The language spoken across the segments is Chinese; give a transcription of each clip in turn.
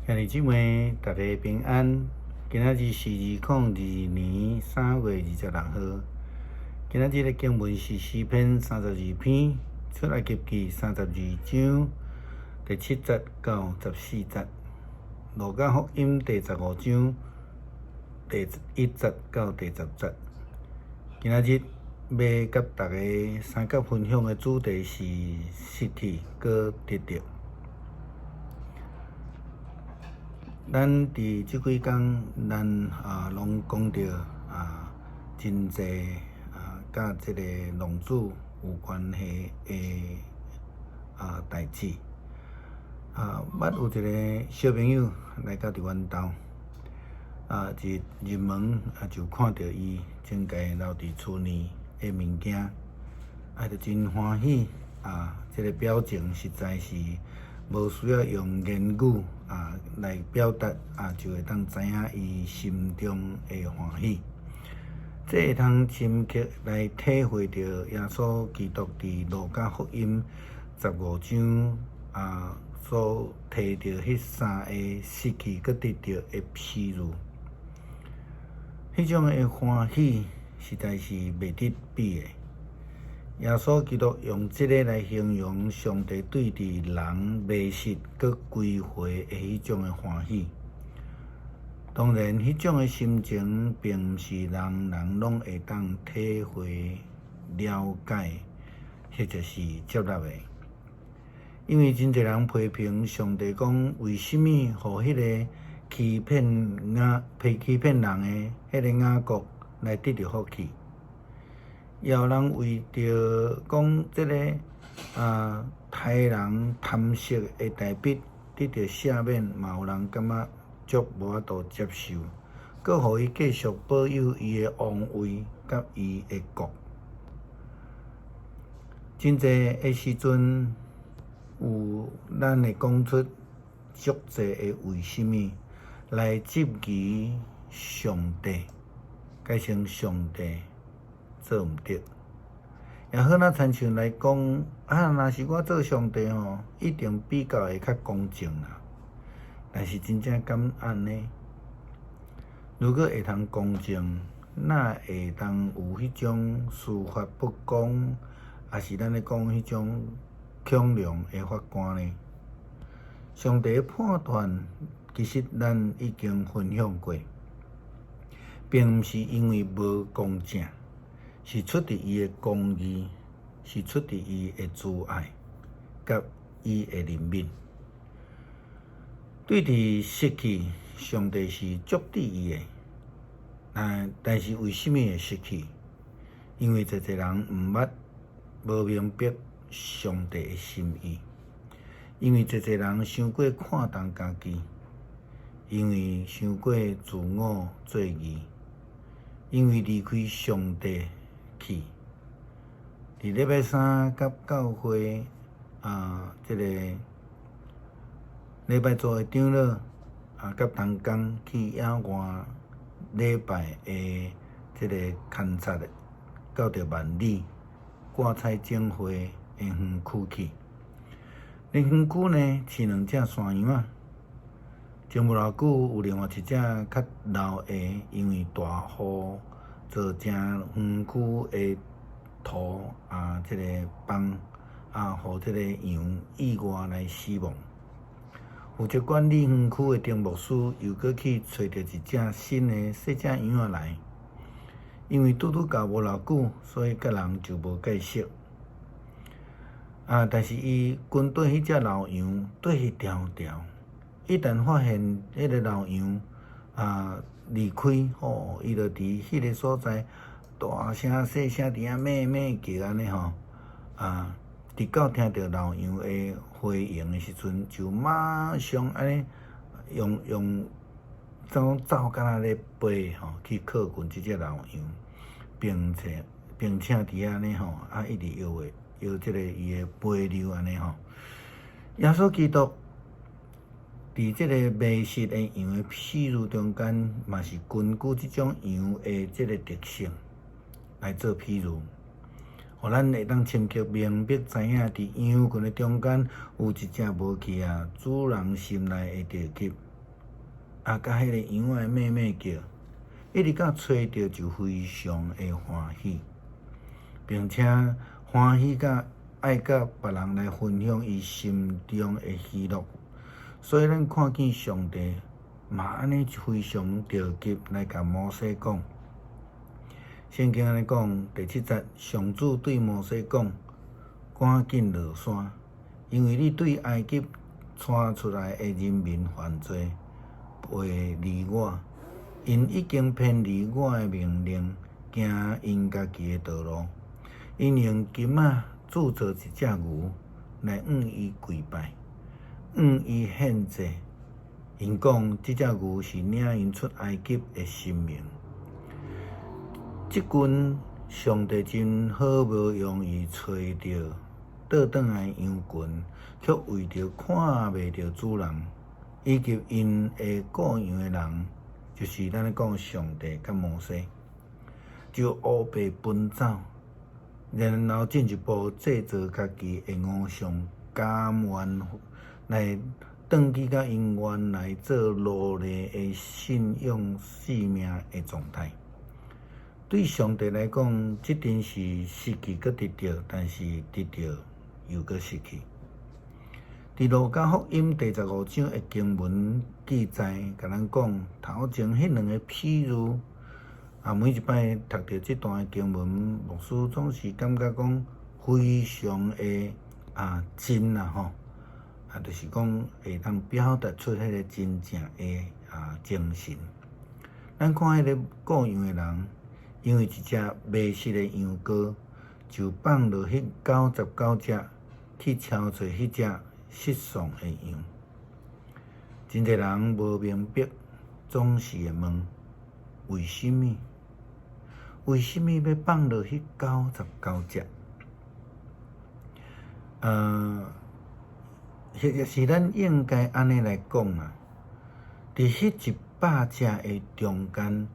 兄弟姊妹，大家平安。今仔日是2022年3月26号。今仔日的经文是诗篇32篇，出埃及记32章第7节到14节，路加福音第15章第1节到第10节。今仔日要甲大家三角分享的主题是失去搁得到。咱伫即几工，咱拢讲到真济甲即个浪子有关系的代志。捌有一个小朋友来到伫阮兜，一入门就看到伊正家留伫厝内的物件，就真欢喜。即个表情实在是无需要用言语来表达，就会当知影伊心中的欢喜。这会通深刻来体会到耶稣基督伫路加福音15章所提到迄三个失去搁得到的譬喻，迄种的欢喜实在是袂得比的。耶稣基督用这个来形容上帝对伫人迷失搁归回的迄种的欢喜。当然，迄种的心情并毋是人人拢会当体会、了解，或者是接纳的。因为真侪人批评上帝讲，为什么互迄个欺骗人的迄个雅各来得到福气？也有人为着讲即个害人贪色的代笔得到赦免，嘛有人感觉足无法度接受，搁互伊继续保有伊的王位甲伊的国。真侪的时阵，有咱会讲出足侪的为什么来质疑上帝，改成上帝做毋得，也好那亲像来讲，若是我做上帝一定比较会较公正啦。但是真正敢安呢？如果会通公正，哪会当有迄种司法不公，也是咱咧讲迄种恐龙的法官呢？上帝的判断，其实咱已经分享过，并毋是因为无公正。是出伫伊的公义，是出伫伊的慈爱，甲伊的怜悯。对伫失去，上帝是足伫意的。但是为什么会失去？因为侪人毋捌、无明白上帝的心意。因为侪人伤过看重家己，因为伤过自我做义，因为离开上帝。伫礼拜三甲教会即个礼拜做的长老甲同工去野外礼拜的即个勘察的，到着万里挂彩种花的园区去。咧园区呢，饲2只山羊前无偌久，有另外一只较老的，因为大雨。造成园区的土即个帮互即个羊意外来死亡。负责管理园区的丁牧师又搁去找到一只新的细只羊仔来，因为拄到无偌久，所以甲人就无解释。但是伊跟对迄只老羊对去条条，一旦发现迄个老羊离开伊就伫迄个所在大声细声伫遐咩叫安尼直到听到老羊的回应的时阵，就马上安尼用走敢若咧飞去靠近即只老羊，并且伫遐呢一直摇即个伊的背溜安尼耶稣基督。伫即个迷失的羊的譬喻中间，嘛是根据即种羊的即个特性来做譬喻，互咱会当深刻明白知影，伫羊群的中间有一只无去主人心内的地级，甲迄个羊仔妹妹叫，一直到找着就非常的欢喜，并且欢喜甲爱甲别人来分享伊心中的喜乐。所以咱看见上帝嘛安尼非常着急来甲摩西讲。圣经安尼讲，第7节，上主对摩西讲：赶紧落山，因为你对埃及带出来的人民犯罪，背离我，因已经偏离我的命令，行因家己的道路。因用金仔铸造一只牛来向伊跪拜，向伊献祭。因讲这只牛是领因出埃及的生命。即群上帝真好无容易找着倒转来羊群，却为着看袂着主人，以及因会雇羊的人，就是咱咧讲上帝甲摩西，就乌白奔走，然后进一步制造家己的偶像，甘愿来转去甲因原来做奴隶的信仰性命的状态。对上帝来讲，即定是失去搁得到，但是得到又搁失去。伫路加福音第15章的经文记载，甲咱讲头前迄2个譬喻，每一摆读到即段的经文，牧师总是感觉讲非常的真啦吼，就是讲会当表达出迄个真正的精神。咱看迄个雇羊的人。因为一只迷失的羊羔，就放落迄99只去敲找迄只失丧的羊。真侪人无明白，总是会问：为什么？为什么要放落迄99只？是咱应该安尼来讲啊。伫迄100只的中间。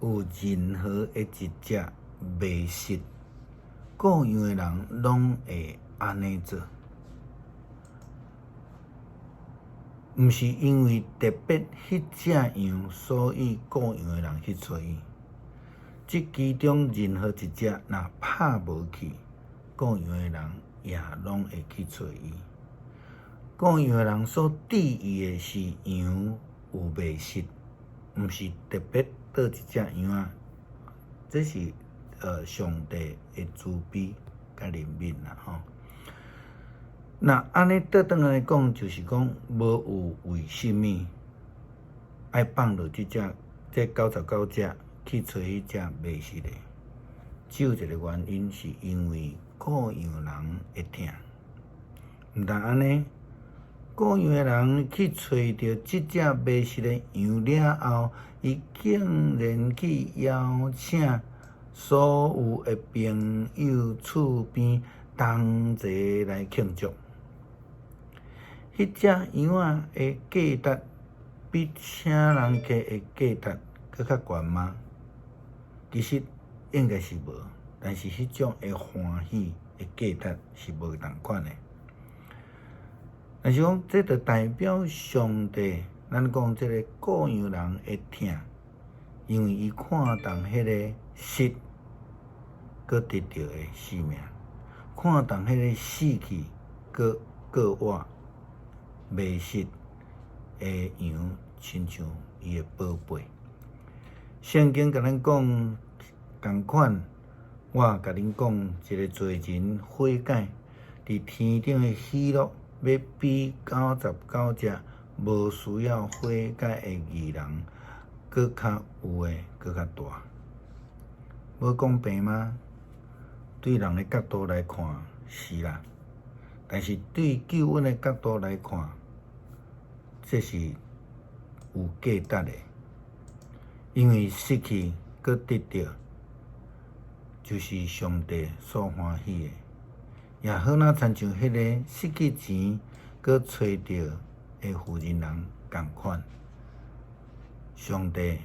有任何一只迷失，雇羊的人拢会安尼做，毋是因为特别迄只羊，所以雇羊的人去找伊。即其中任何一只若拍无去，雇羊的人也拢会去找伊。雇羊的人所注意的是羊有迷失，毋是特别。倒一只羊啊，这是上帝的慈悲甲怜悯啦吼。那安尼倒转来讲，就是讲无有为什么爱放落这99只去找迄只迷失的，只有一个原因，是因为雇羊人会疼。毋但安尼，雇羊的人去找着这只迷失的羊了后，伊竟然去邀请所有的朋友、厝边同齐来庆祝。迄只羊仔的价值比请人家的价值搁较悬吗？其实应该是无，但是迄种的欢喜的价值是无同款的。但是讲，这就代表上帝。咱讲这个雇羊人会疼，因为伊看重迄个失，搁得到的性命；看重迄个死去，搁活迷失的羊，亲像伊的宝贝。圣经甲咱讲同款，我甲恁讲一个罪人悔改，伫天顶的喜乐，要比99只。无需要悔改的义人，搁较有诶，搁较大。无公平吗？对人的角度来看是啦，但是对救恩的角度来看，这是有价值的。因为失去搁得到，就是上帝所欢喜的。也好若亲像迄个失去钱搁找到的富人人同款，上帝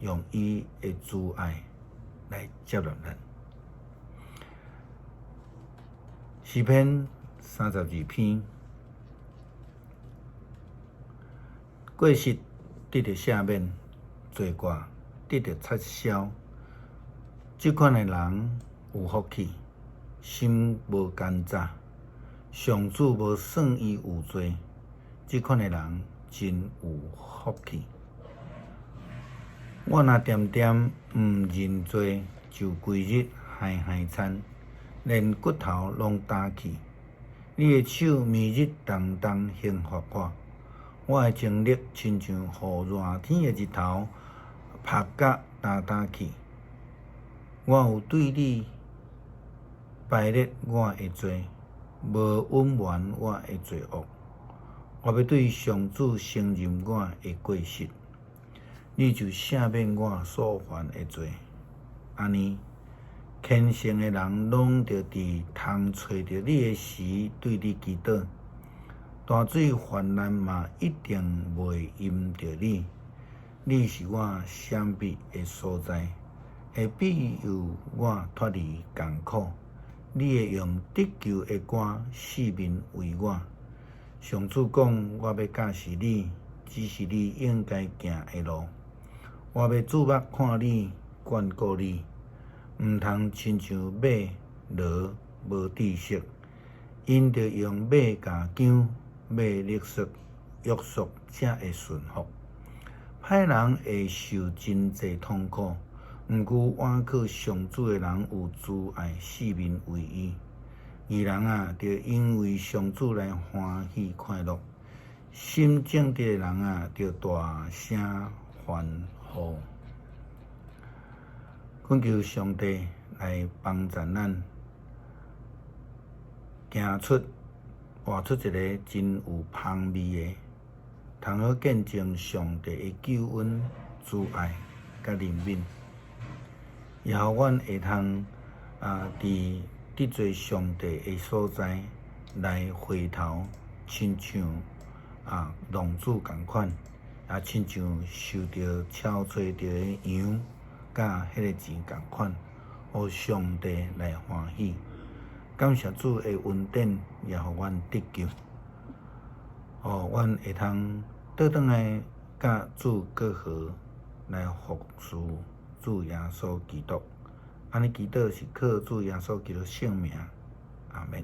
用伊的慈爱来接纳咱。诗篇32篇，过失得着赦免，罪过得着撤销。即款诶人有福气，心无奸诈，上主无算伊有罪。即款诶人真有福气。我若点点毋认罪，就规日害惨，连骨头拢打去。你诶手暝日当当刑罚我，我诶精力亲像互热天诶日头晒甲打去。我有对你排列我诶罪，无隐瞒我诶罪恶。我要对上主承认我诶过失。你就赦免我所犯的罪，安尼虔诚的人拢着伫通找着你的时对你祈祷，大水泛滥嘛一定袂淹着你。你是我闪避的所在，会庇佑我脱离艰苦。你会用得救的歌四面为我。上主讲，我要教示你，只是你应该行的路。我要注目看你，眷顾你，毋通亲像马骡无知识，因着用马甲姜、马力束约束，才会顺服。歹人会受真济痛苦，毋过倚靠上主的人有慈爱，四面为伊。义人啊，着因为上主来欢喜快乐；心正直的人啊，着大声欢呼。恳求上帝来帮助咱，活出一个真有香味的，通好见证上帝的救恩、慈爱甲怜悯，也互阮会通伫得罪上帝的所在来回头，亲像浪子共款，也亲像受着超找着的羊，甲迄个钱共款，互上帝来欢喜。感谢主的恩典，也互阮得救，互阮会通倒转来甲主过好，来服侍主耶稣基督。安尼祈祷是靠主耶稣基督圣名，阿门。